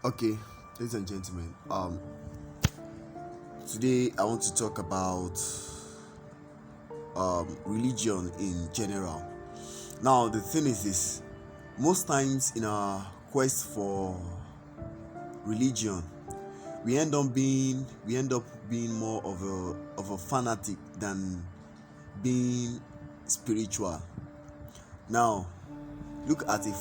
Okay, ladies and gentlemen, today I want to talk about religion in general. Now, the thing is this: most times in our quest for religion, we end up being more of a fanatic than being spiritual. Now, look at a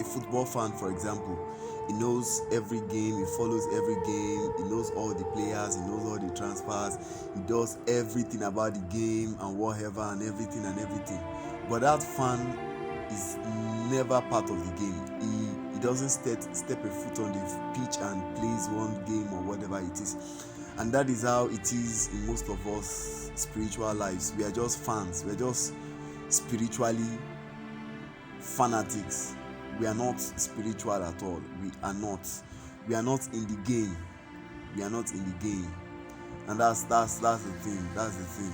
football fan, for example. He knows every game, he follows every game, he knows all the players, he knows all the transfers, he does everything about the game and whatever and everything and everything. But that fan is never part of the game. He doesn't step a foot on the pitch and plays one game or whatever it is. And that is how it is in most of us spiritual lives. We are just fans, we are just spiritually fanatics. We are not spiritual at all. We are not in the game. We are not in the game. And that's the thing.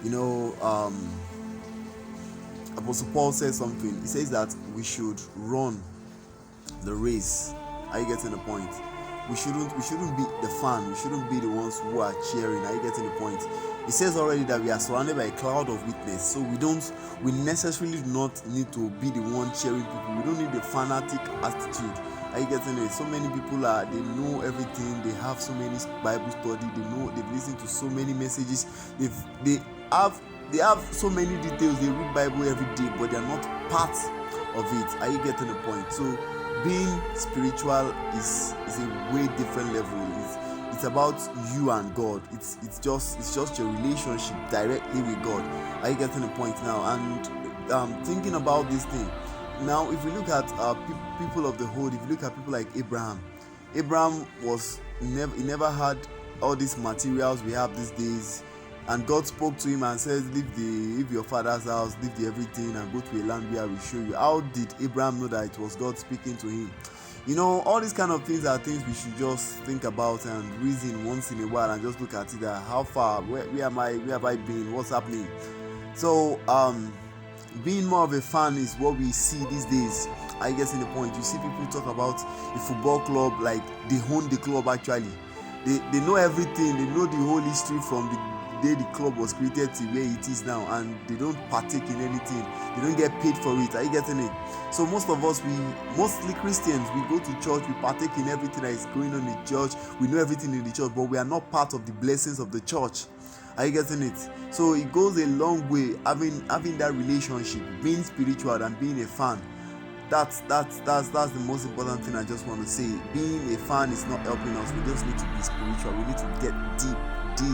You know, Apostle Paul says something. He says that we should run the race. Are you getting the point? We shouldn't be the fan. We shouldn't be the ones who are cheering. Are you getting the point? It says already that we are surrounded by a cloud of witness. So we necessarily do not need to be the one cheering people. We don't need the fanatic attitude. Are you getting it? So many people they know everything. They have so many Bible study. They've listened to so many messages. Have they have so many details. They read Bible every day, but they are not part of it. Are you getting the point? So being spiritual is a way different level. It's about you and God. It's just your relationship directly with God. Are you getting the point now? And thinking about this thing now, if we look at people of the old, if you look at people like Abraham never had all these materials we have these days. And God spoke to him and says, leave your father's house, leave the everything, and go to a land where I will show you. How did Abraham know that it was God speaking to him? All these kind of things are things we should just think about and reason once in a while and just look at it. How far? Where have I been? What's happening? So, being more of a fan is what we see these days. I guess in the point, you see people talk about a football club like they own the club actually. They know everything. They know the whole history from the day the club was created to where it is now, and they don't partake in anything. They don't get paid for it. Are you getting it? So most of us, mostly Christians, we go to church, we partake in everything that is going on in the church. We know everything in the church, but we are not part of the blessings of the church. Are you getting it? So it goes a long way having that relationship, being spiritual and being a fan. That's the most important thing I just want to say. Being a fan is not helping us. We just need to be spiritual. We need to get deep.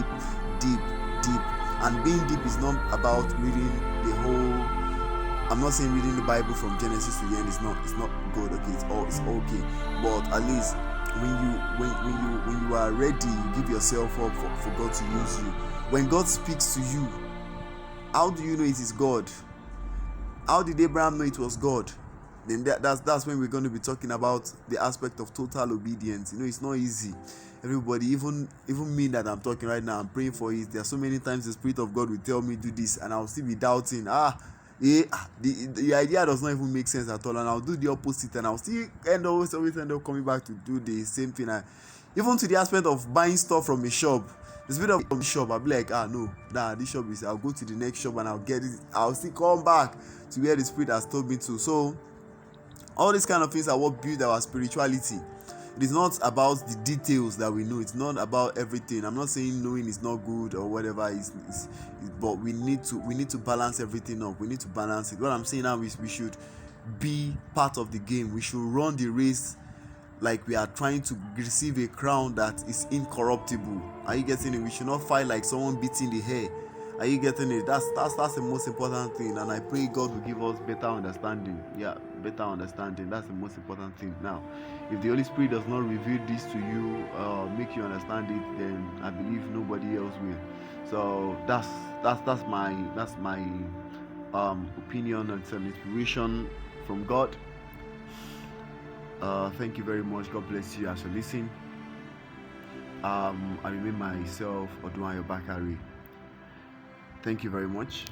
And being deep is not about reading the whole. I'm not saying reading the Bible from Genesis to the end is not good. Okay, it's okay. But at least when you are ready, you give yourself up for God to use you. When God speaks to you, how do you know it is God? How did Abraham know it was God? Then that's when we're going to be talking about the aspect of total obedience. It's not easy. Everybody, even me that I'm talking right now, I'm praying for it. There are so many times the Spirit of God will tell me do this, and I'll still be doubting. The idea does not even make sense at all, and I'll do the opposite, and I'll still always end up coming back to do the same thing. Even to the aspect of buying stuff from a shop. The spirit of the shop, I'll be like, no, this shop is. I'll go to the next shop and I'll get it. I'll still come back to where the Spirit has told me to. So all these kind of things are what build our spirituality. It is not about the details that we know. It's not about everything. I'm not saying knowing is not good or whatever. But we need to balance everything up. We need to balance it. What I'm saying now is we should be part of the game. We should run the race like we are trying to receive a crown that is incorruptible. Are you getting it? We should not fight like someone beating the hair. Are you getting it? That's the most important thing, and I pray God will give us better understanding. Better understanding. That's the most important thing. Now, if the Holy Spirit does not reveal this to you, make you understand it, then I believe nobody else will. So that's my opinion. It's an inspiration from God. Thank you very much. God bless you as you listen. I remain myself, Odunayo Bakari. Thank you very much.